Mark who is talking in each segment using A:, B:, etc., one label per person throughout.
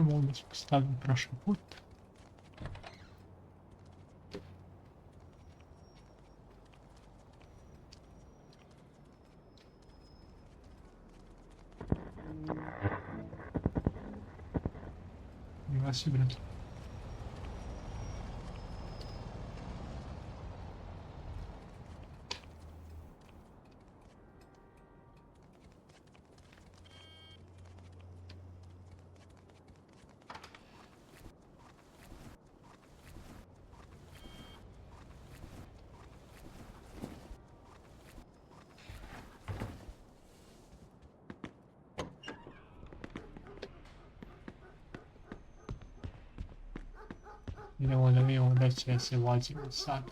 A: молодость поставим прошлый путь. Спасибо.我的学习我几个上。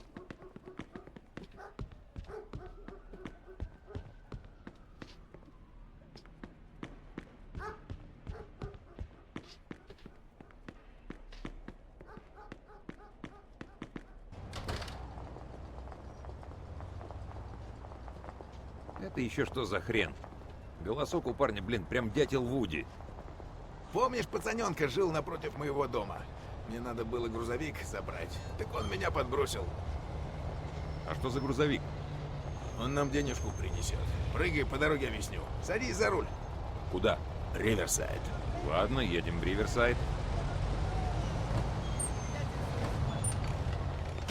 B: Это еще что за хрен? Голосок у парня, блин, прям дятел Вуди.
C: Помнишь, пацаненка жил напротив моего дома? Мне надо было грузовик забрать, так он меня подбросил.
B: А что за грузовик?
C: Он нам денежку принесет. Прыгай, по дороге объясню. Садись за руль.
B: Куда?
C: Риверсайд.
B: Ладно, едем в Риверсайд.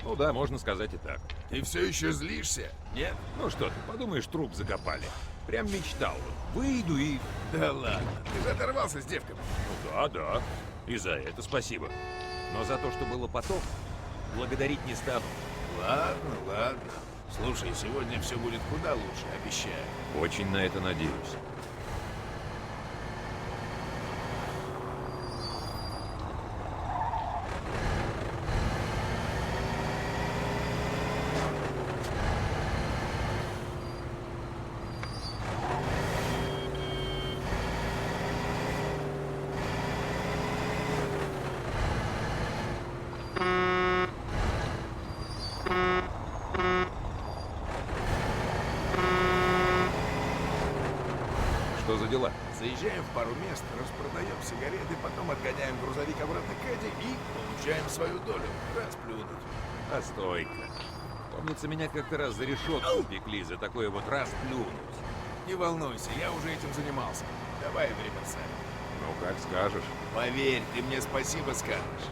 B: Ну да, можно сказать и так.
C: Ты все еще злишься? Нет?
B: Ну что ты, подумаешь, труп закопали. Прям мечтал. Выйду и...
C: Да ладно, ты же оторвался с девками.
B: Ну да. И за это спасибо. Но за то, что было потом, благодарить не стану.
C: Ладно. Слушай, сегодня все будет куда лучше, обещаю.
B: Очень на это надеюсь. Что за дела?
C: Заезжаем в пару мест, распродаем сигареты, потом отгоняем грузовик обратно к Эдди и получаем свою долю. Расплюнуть.
B: Постой-ка. Помнится, меня как-то раз за решетку упекли за такое вот расплюнуть.
C: Не волнуйся, я уже этим занимался. Давай в Риверсайд.
B: Ну, как скажешь.
C: Поверь, ты мне спасибо скажешь.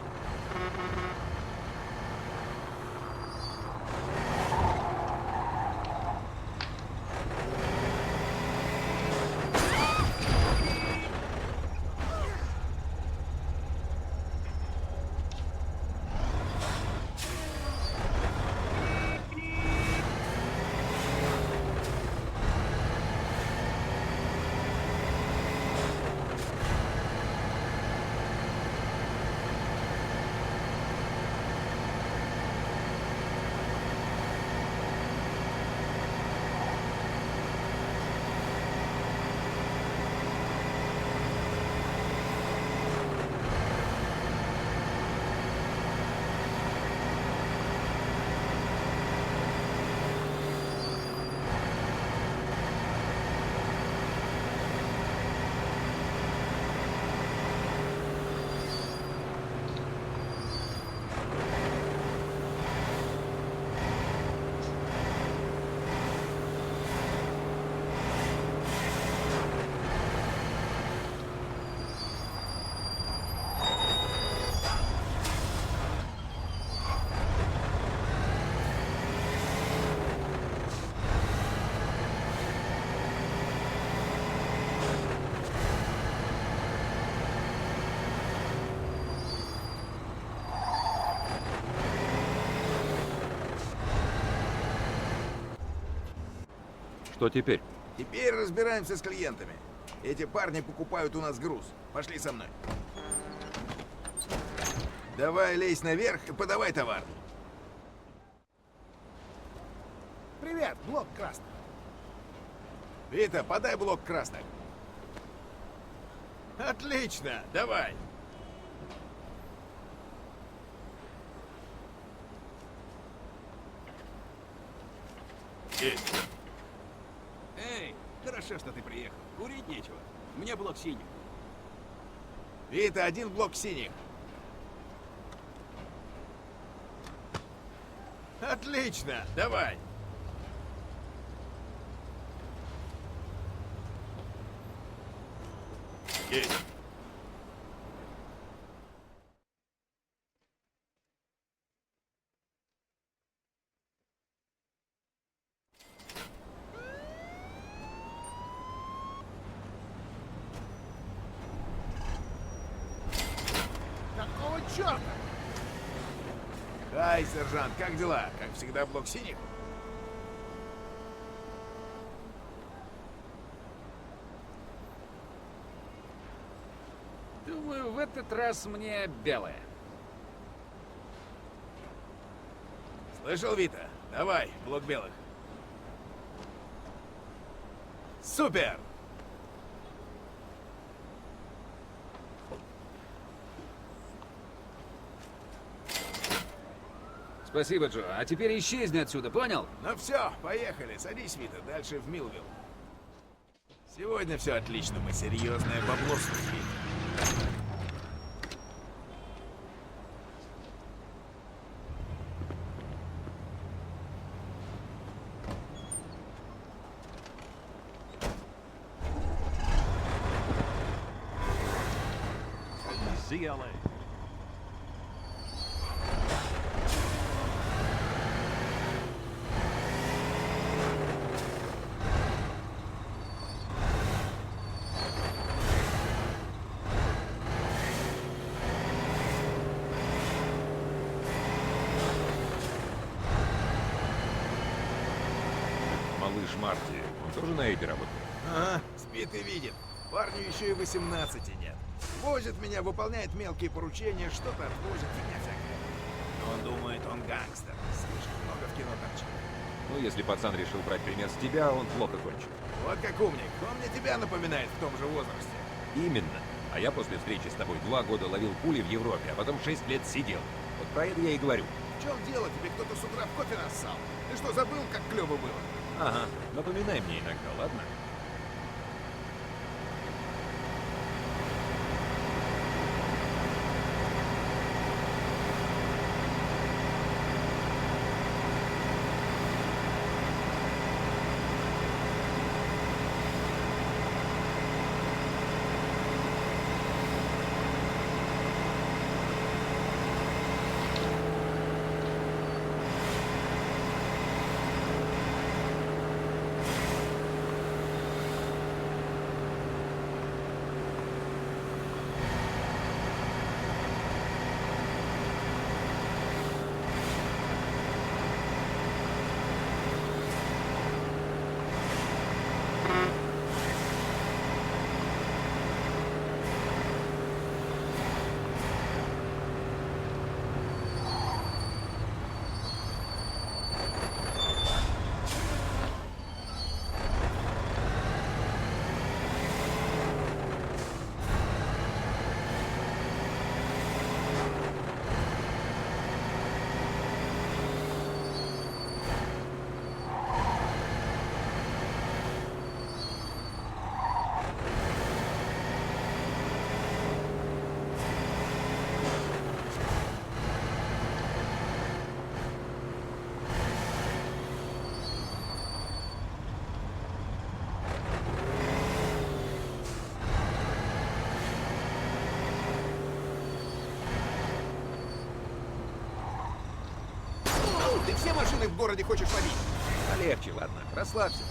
B: Что теперь?
C: Теперь разбираемся с клиентами. Эти парни покупают у нас груз. Пошли со мной. Давай лезь наверх и подавай товар. Привет, блок красный. Вита, подай блок красный. Отлично, давай.
D: Эй, хорошо, что ты приехал. Курить нечего. Мне блок синий.
C: Вита, один блок синих. Отлично, давай. Есть. Какого черта? Ай, сержант, как дела? Как всегда, блок синих?
D: Думаю, в этот раз мне белое.
C: Слышал, Вита? Давай, блок белых. Супер!
D: Спасибо, Джо. А теперь исчезни отсюда, понял?
C: Ну все, поехали. Садись, Вита, дальше в Милвилл. Сегодня все отлично, мы серьезное бабло служили.
B: ZLA. Малыш Марти, он тоже на Эйпе работает?
C: Ага, спит и видит. Парню еще и 18 нет. Возит меня, выполняет мелкие поручения, что-то отвозит, фигня всякая. Но он думает, он гангстер. Слишком много в кино торчит.
B: Ну, если пацан решил брать пример с тебя, он плохо кончил.
C: Вот как умник. Он мне тебя напоминает в том же возрасте.
B: Именно. А я после встречи с тобой 2 года ловил пули в Европе, а потом 6 лет сидел. Вот про это я и говорю.
C: В чем дело? Тебе кто-то с утра в кофе нассал? Ты что, забыл, как клево было?
B: Ага, напоминай мне иногда, ладно?
C: Ты все машины в городе хочешь ловить?
B: Полегче, ладно? Расслабься.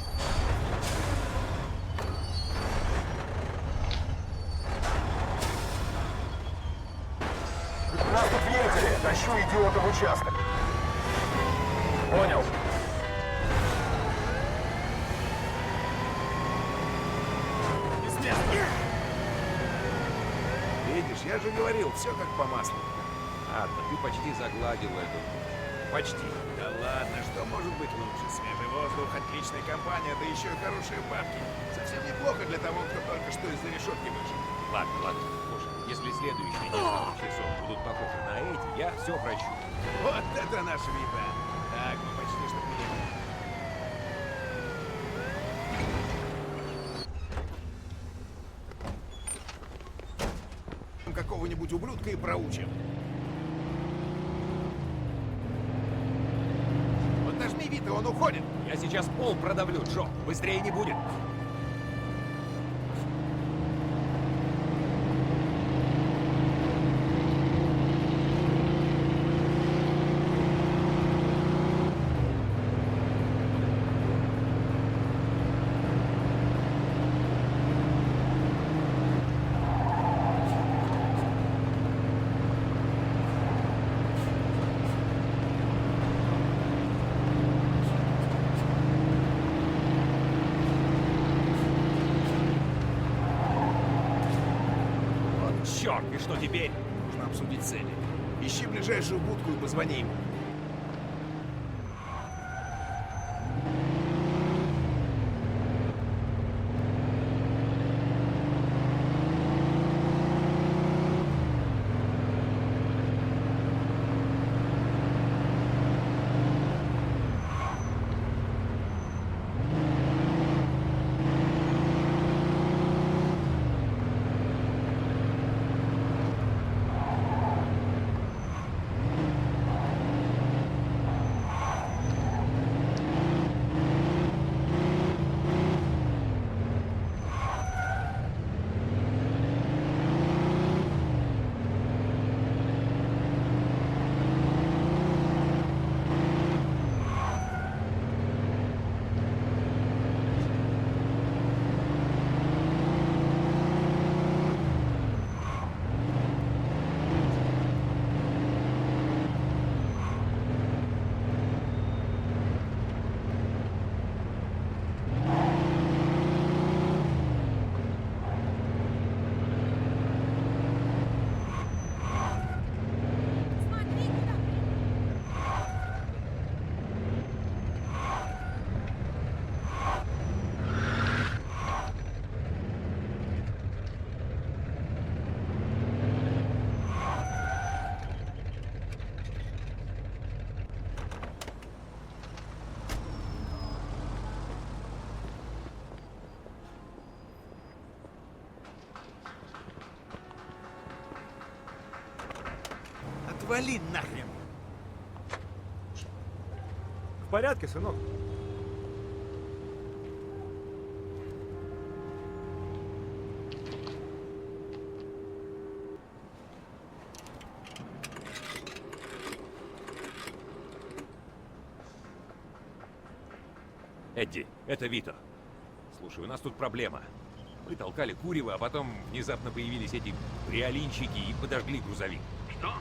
E: Нас тут видели. Тащу идиота в участок. Понял.
C: Видишь, я же говорил, все как по маслу.
B: Ладно, ты почти загладил эту. Почти.
C: Да ладно, что может быть лучше? Свежий воздух, отличная компания, да еще и хорошие бабки. Совсем неплохо для того, кто только что из-за решетки вышел.
B: Ладно, ладно. Слушай, если следующие несколько часов будут похожи на эти, я все прощу.
C: Вот это наш Вита! Так, мы почти что приехали. какого-нибудь ублюдка и проучим. Вот нажми Вита, он уходит.
B: Я сейчас пол продавлю, Джо. Быстрее не будет. Черт, и что теперь?
C: Нужно обсудить цели. Ищи ближайшую будку и позвони ему. Отвали нахрен!
F: В порядке, сынок?
B: Эдди, это Вито. Слушай, у нас тут проблема. Мы толкали курево, а потом внезапно появились эти реалинщики и подожгли грузовик.
G: Что?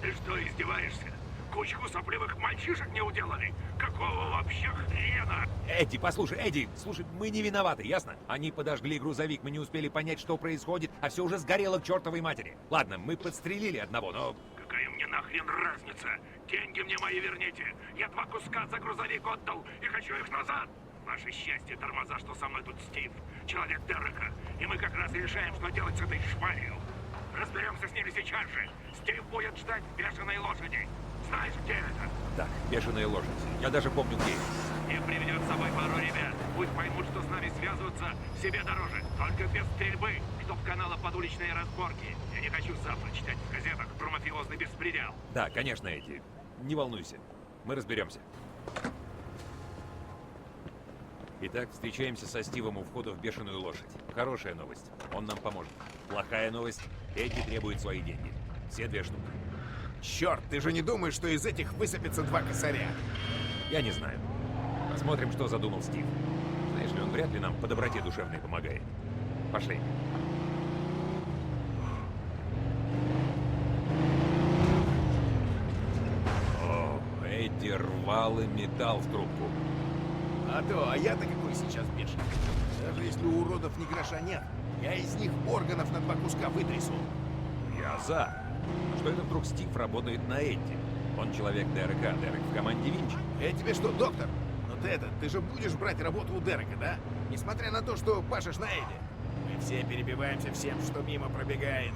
G: Ты что, издеваешься? Кучку сопливых мальчишек не уделали? Какого вообще хрена?
B: Эдди, послушай, Эдди, слушай, мы не виноваты, ясно? Они подожгли грузовик, мы не успели понять, что происходит, а все уже сгорело к чертовой матери. Ладно, мы подстрелили одного, но...
G: Какая мне нахрен разница? Деньги мне мои верните. Я 2 куска за грузовик отдал и хочу их назад. Наше счастье, тормоза, что со мной тут Стив, человек Дерека. И мы как раз решаем, что делать с этой швалью. Разберемся с ними сейчас же. Стив будет ждать бешеной лошади. Знаешь, где это?
B: Так, бешеная лошадь. Я даже помню, где.
G: Стив приведет с собой пару ребят. Пусть поймут, что с нами связываться себе дороже. Только без стрельбы, чтоб канала под уличные разборки. Я не хочу завтра читать в газетах про мафиозный беспредел.
B: Да, конечно, Эдди. Не волнуйся. Мы разберемся. Итак, встречаемся со Стивом у входа в бешеную лошадь. Хорошая новость. Он нам поможет. Плохая новость. Эдди требует свои деньги. Все 2 штуки.
C: Черт, ты же не думаешь, что из этих высыпется 2 косаря?
B: Я не знаю. Посмотрим, что задумал Стив. Знаешь ли, он вряд ли нам по доброте душевной помогает. Пошли. О, Эдди рвал и металл в трубку.
C: А я-то какой сейчас бешеный. Даже если у уродов ни гроша нет, я из них органов на 2 куска вытрясу.
B: Я за. Но что это вдруг Стив работает на Эдди? Он человек Дерека, а Дерек в команде Винчи.
C: Я тебе что, доктор? Ну ты же будешь брать работу у Дерека, да? Несмотря на то, что пашешь на Эдди. Мы все перебиваемся всем, что мимо пробегает.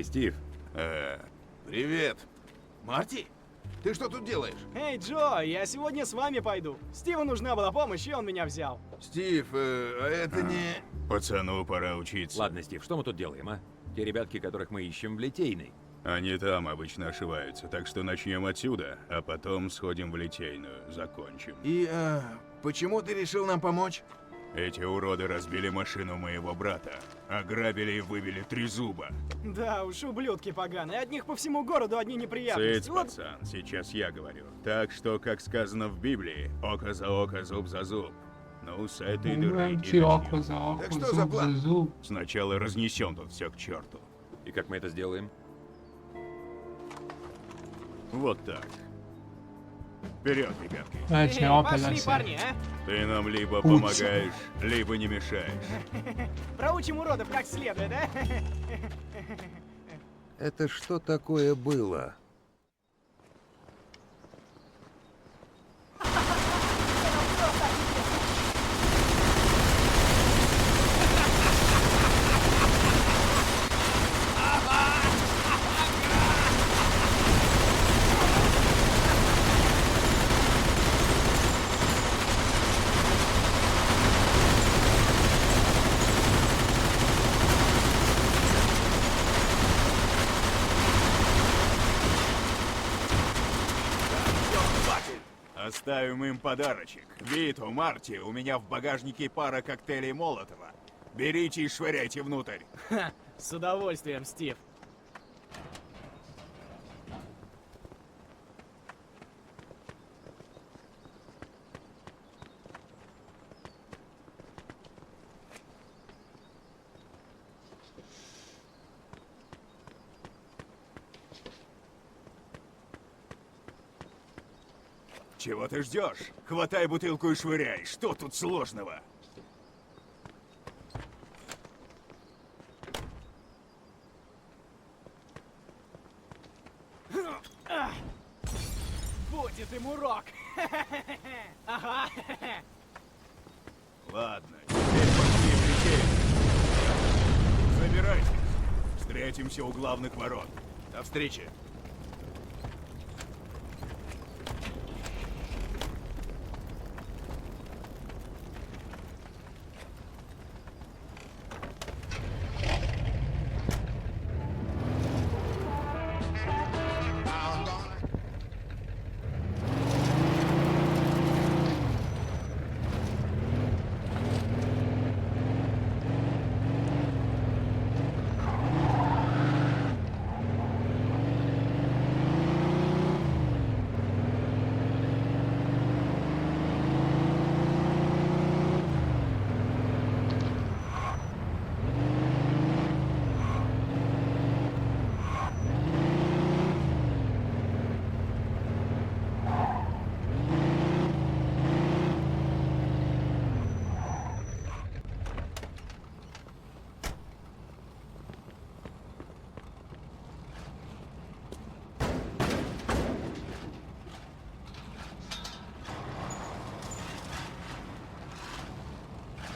B: Эй, Стив,
C: Привет. Марти? Ты что тут делаешь?
H: Эй, Джо, я сегодня с вами пойду. Стиву нужна была помощь, и он меня взял.
C: Стив, а это не...
E: Пацану пора учиться.
B: ладно, Стив, что мы тут делаем, а? Те ребятки, которых мы ищем в Литейной.
E: Они там обычно ошиваются, так что начнем отсюда, а потом сходим в Литейную, закончим.
C: И, почему ты решил нам помочь?
E: Эти уроды разбили машину моего брата, ограбили и выбили 3 зуба.
H: Да уж, ублюдки поганые, от них по всему городу одни неприятности.
E: Цыц,
H: Вот
E: пацан, сейчас я говорю. Так что, как сказано в Библии, око за око, зуб за зуб. Ну, с этой дыры и
A: Думаете, око
E: начнем.
A: за око,
C: Так что
A: зуб
C: за план?
A: за зуб.
E: Сначала разнесем тут все к черту.
B: И как мы это сделаем?
E: Вот так. Вперед, ребятки.
A: Значит,
H: Эй,
A: опа,
H: пошли,
A: да,
H: парни, а?
E: Ты нам либо
A: Куча.
E: помогаешь, либо не мешаешь.
H: Проучим уродов как следует, а?
I: Это что такое было?
E: Оставим им подарочек. Виту, Марти, у меня в багажнике пара коктейлей Молотова. Берите и швыряйте внутрь.
H: С удовольствием, Стив.
E: Чего ты ждешь? Хватай бутылку и швыряй. Что тут сложного?
H: Будет им урок. Ага.
E: Ладно, теперь пошли в Литейную. Забирайтесь. Встретимся у главных ворот.
C: До встречи.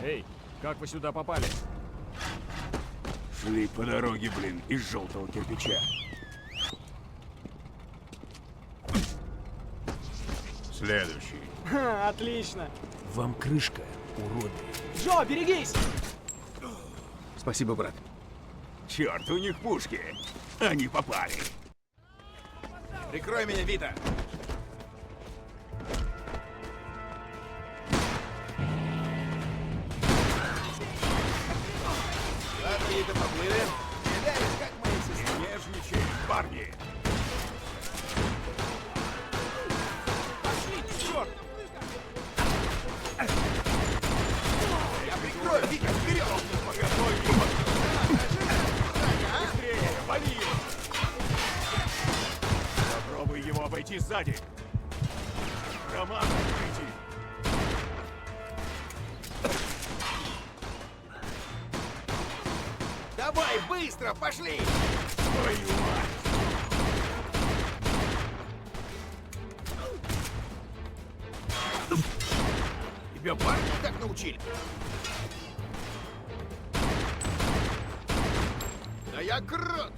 F: Эй, как вы сюда попали?
E: Шли по дороге, блин, из желтого кирпича. Следующий.
H: Ха, отлично.
C: Вам крышка, уроды.
H: Джо, берегись!
C: Спасибо, брат.
E: Черт, у них пушки. Они попали.
C: Прикрой меня, Вита. Ладно, Вита, поплыли. Стреляешь, как моя сестра.
E: Нежничай, парни.
H: Пошли, черт!
C: Я прикрою, Вита, вперед!
E: Быстрее, вали! Попробуй его обойти сзади. Роман, открытий.
C: Давай, быстро, пошли!
E: Твою мать!
C: Тебя парни так научили? Да я крут!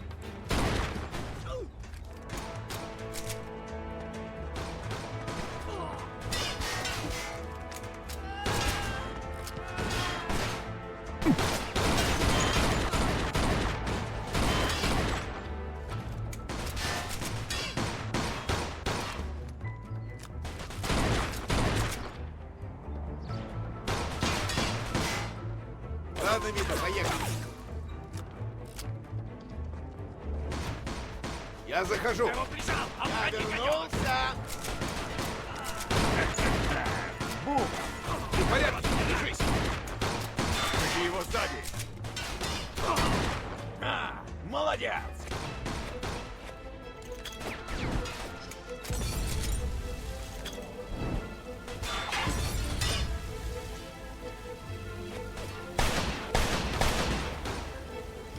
C: Ладно, Вита, поехали. Я захожу. Я вернулся. Бум! Ты в порядке? Держись.
G: Держи его сзади.
C: Молодец!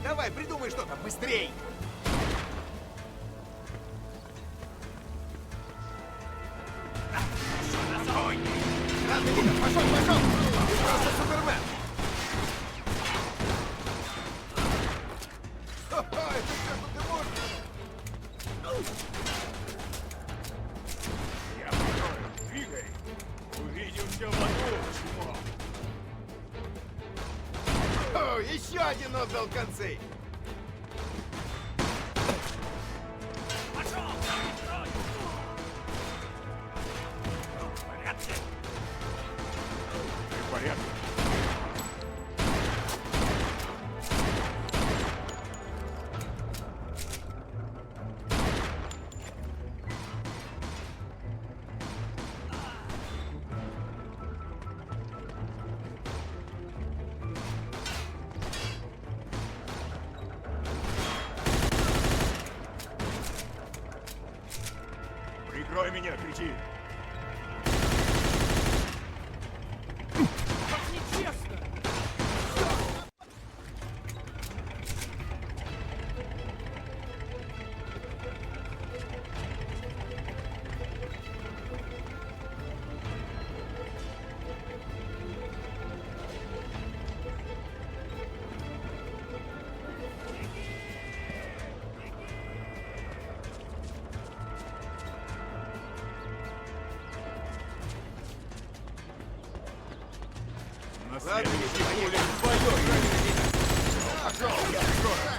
C: Давай, придумай что-то быстрей! Ладно, Вита, пошел! Ты просто Супермен! Ха-ха, это все, что ты можешь!
G: Я прикрою. Двигай. Увидимся в аду, чмо.
C: О, еще один отдал концы!
G: Ты в порядке? Прикрой меня, кретин! На
C: Ладно,
G: следующий
C: Вита,
G: пуле
C: поехали.
G: твоё
C: Пошел, я скоро.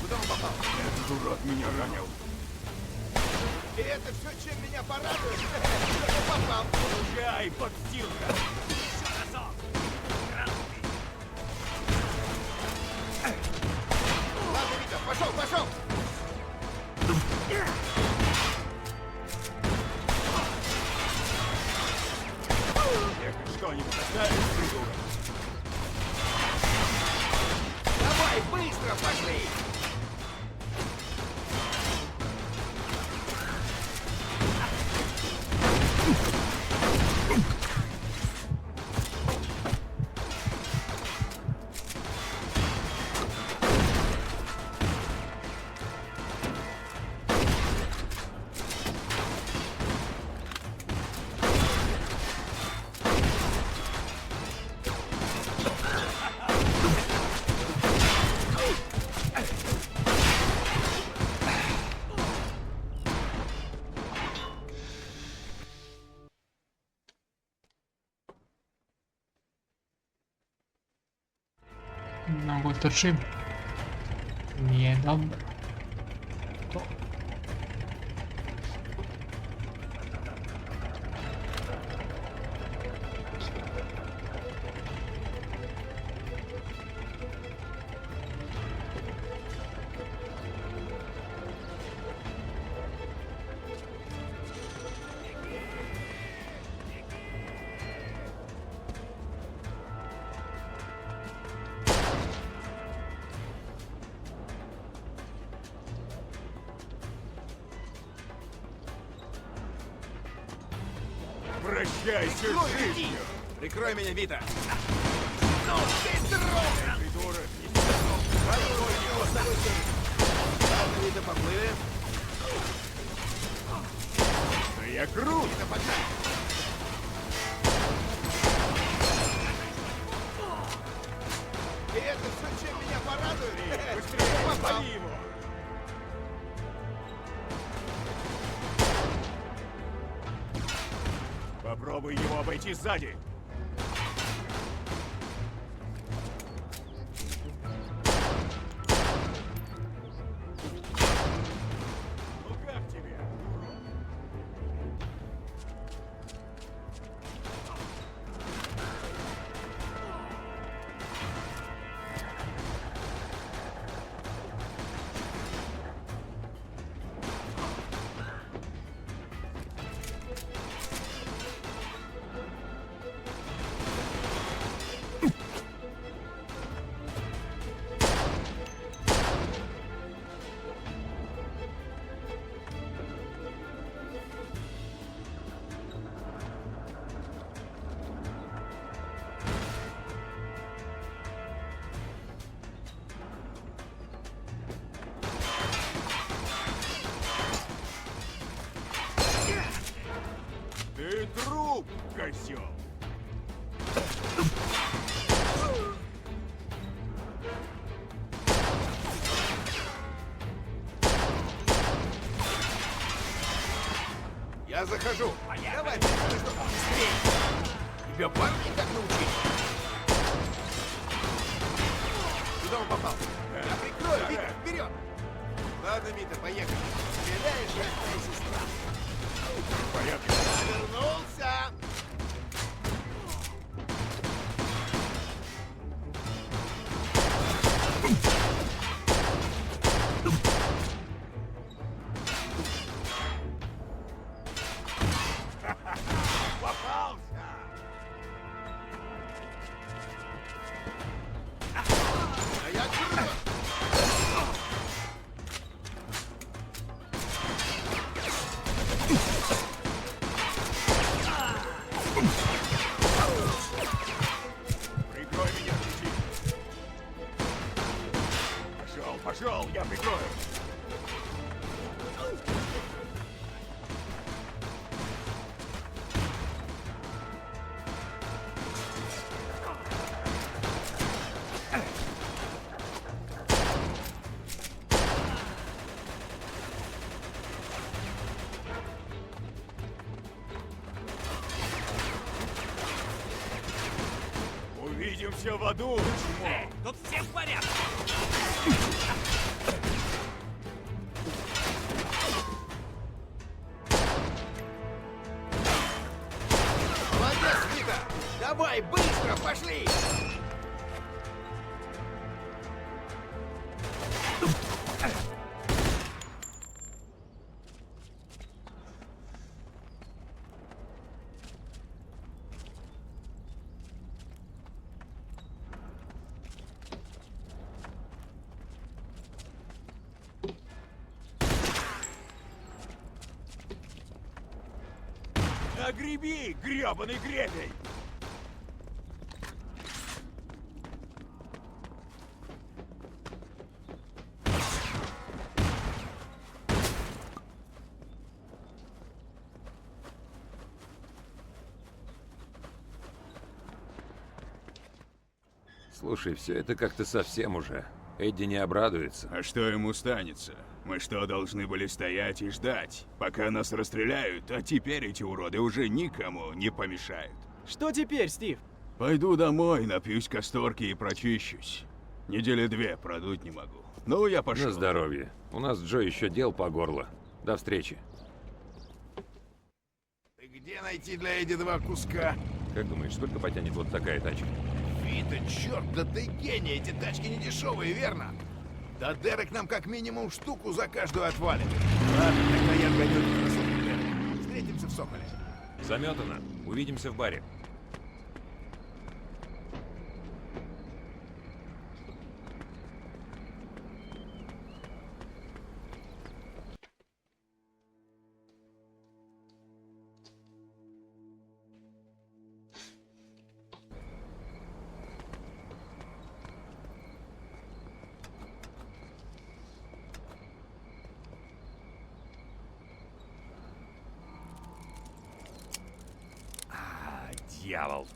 C: Куда он попал?
G: Этот урод меня ранил.
C: И это все, чем меня порадует? Я попал.
G: Получай, подстилка!
C: Ладно, Вита, пошел!
G: Ехать что-нибудь оставишь, придурок?
C: Давай, быстро пошли!
A: Многоточим. Недобро. То.
G: Прощайся
C: Ну,
G: с
C: иди!
G: жизнью!
C: Прикрой меня, Вита! Ну ты дрон!
G: Придурок,
C: Ладно, Вита, поплыли.
G: да я крут!
C: Вита, погнали! И это все, чем меня порадует?
G: Быстрее,
C: Я попал.
G: спали его! Попробуй его обойти сзади! Ну как тебе?
C: козел! Я захожу. Давай, быстрее, что быстрее. Тебя парни так научили? Куда он попал? Я прикрою, Вика, вперед! Ладно, Мита, поехали. Стреляешь, как твоя сестра. Порядок. Вернулся! Попался! А я чё? Прикрой меня, ключи! Пошел, я прикрою! Увидимся в аду, чмо!
G: Тут все в порядке.
C: Молодец, Вита! Давай, быстро, пошли! Огреби, грёбаный гребень!
B: Слушай, все это как-то совсем уже. Эдди не обрадуется.
E: А что ему станется? Мы что, должны были стоять и ждать, пока нас расстреляют, а теперь эти уроды уже никому не помешают.
H: Что теперь, Стив?
E: Пойду домой, напьюсь касторки и прочищусь. Недели 2 продуть не могу. Ну, я пошел.
B: На здоровье. У нас, Джо, еще дел по горло. До встречи.
C: Ты где найти для Эдди 2 куска?
B: Как думаешь, сколько потянет вот такая тачка?
C: Вита, черт, да ты гений! Эти тачки не дешевые, верно? Да Дерек нам как минимум штуку за каждую отвалит. Ладно, тогда я отгоню эту красотку Дерек. Встретимся в Соколе.
B: Заметано. Увидимся в баре. Дьявол.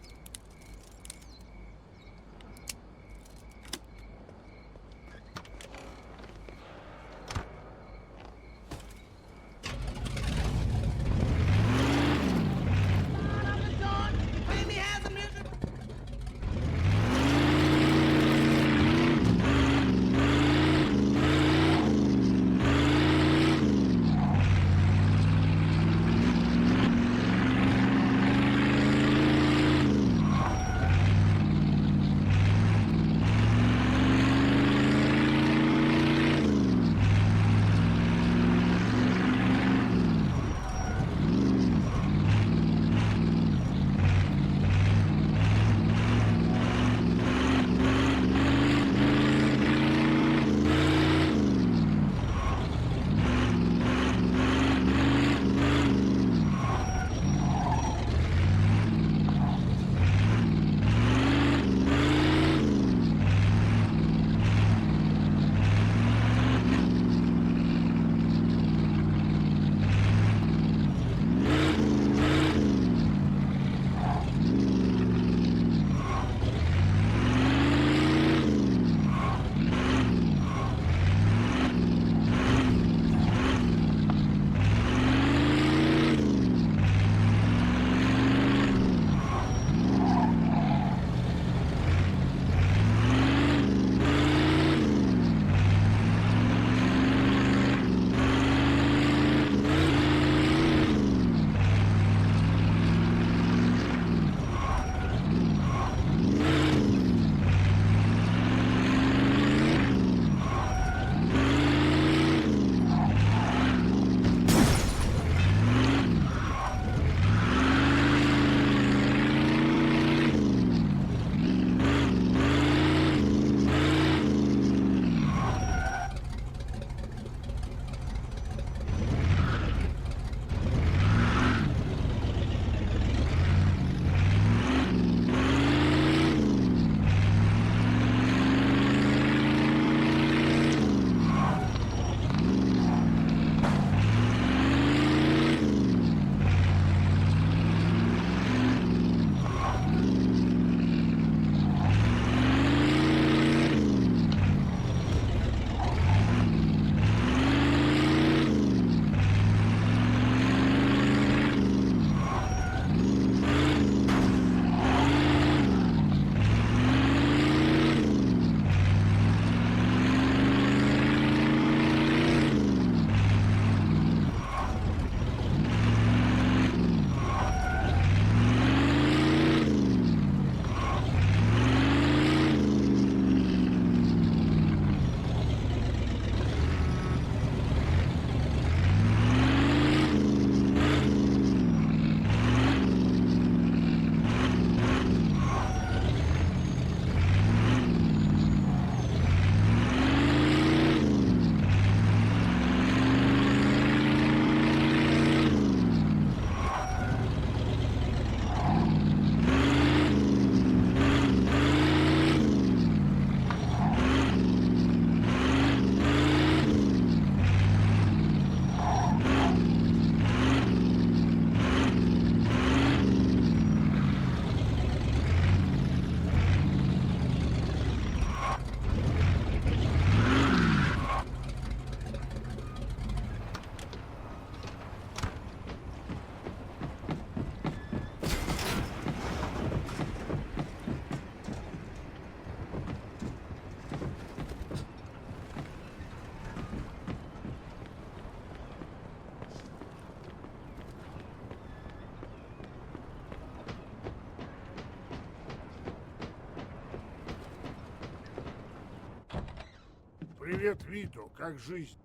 G: Привет, Вито, как жизнь?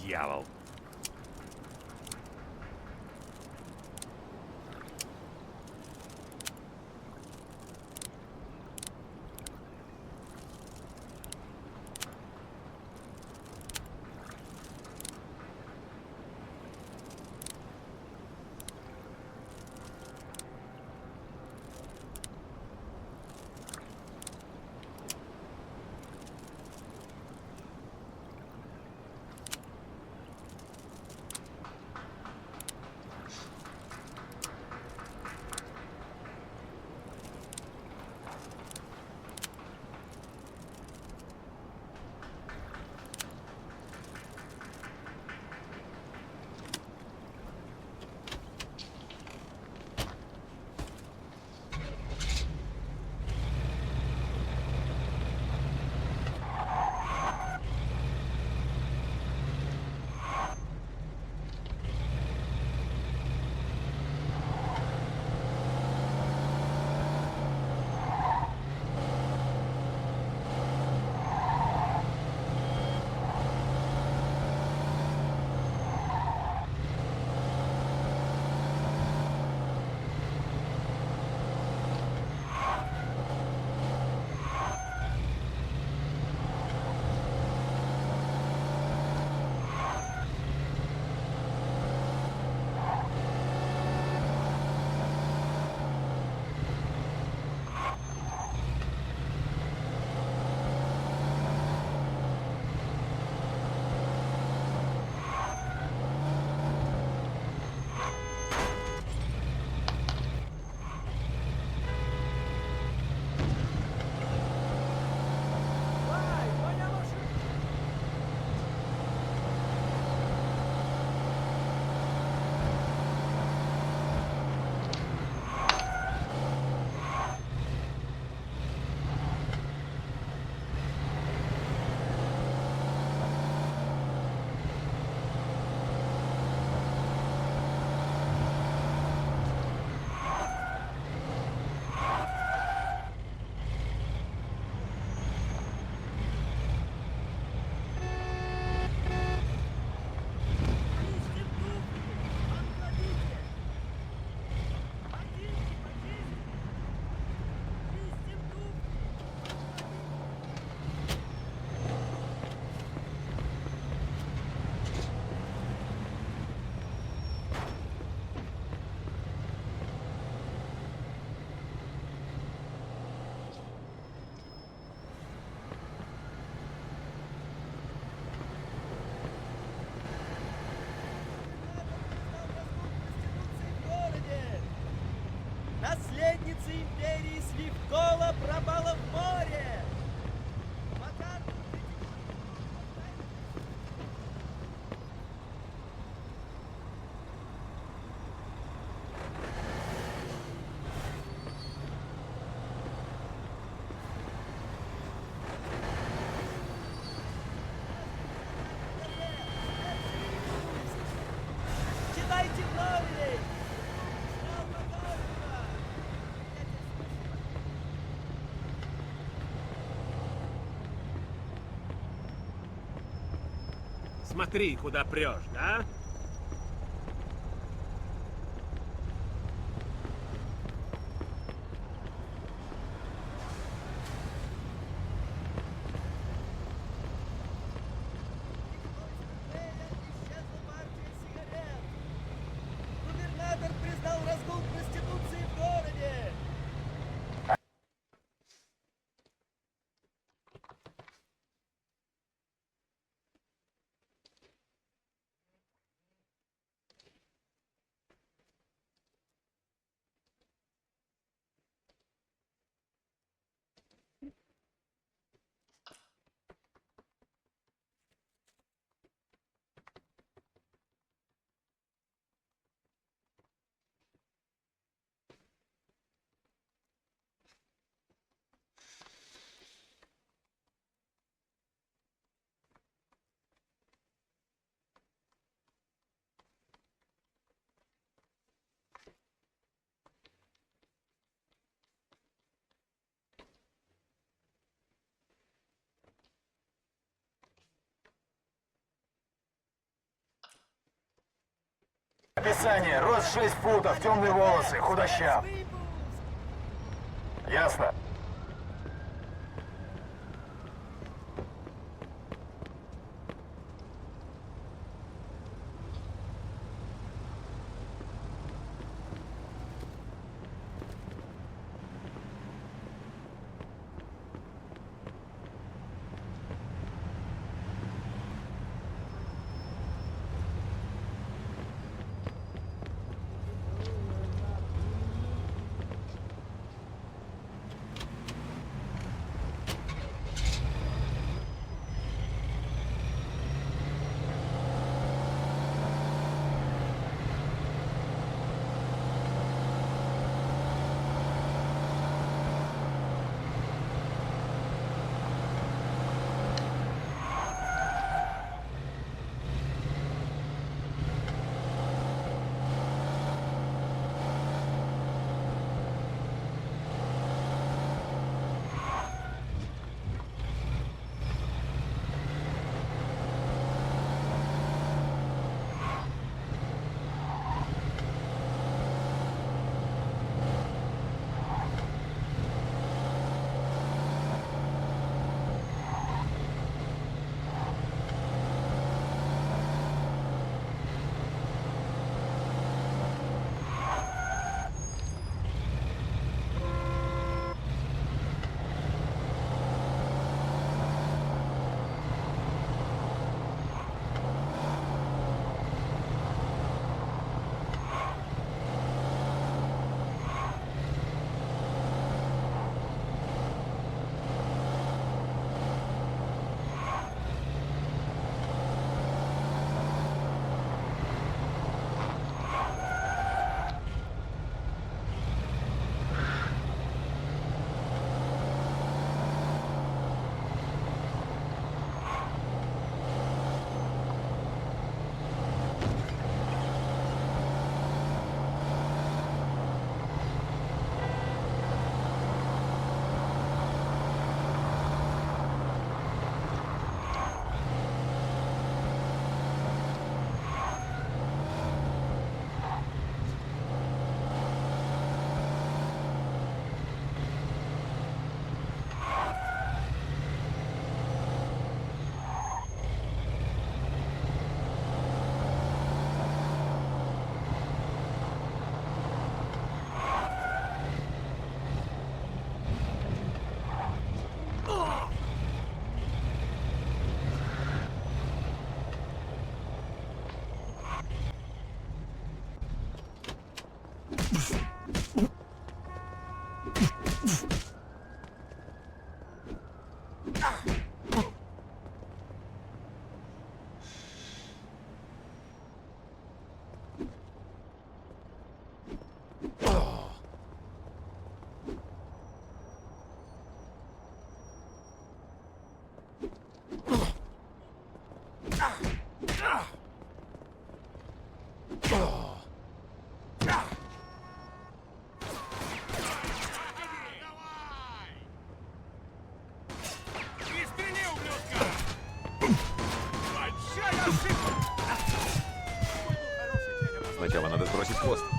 B: Дьявол.
H: Наследница империи Сливкола пропала в море! Читайте новые! Ждал Макарова!
G: Смотри, куда прешь, да?
J: Губернатор признал разгул проституции в городе!
K: Описание. Рост 6 футов, темные волосы, худощав. Ясно.
B: хвост.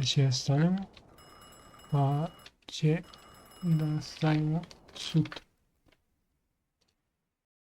A: Здесь оставим. А те достаем сюда.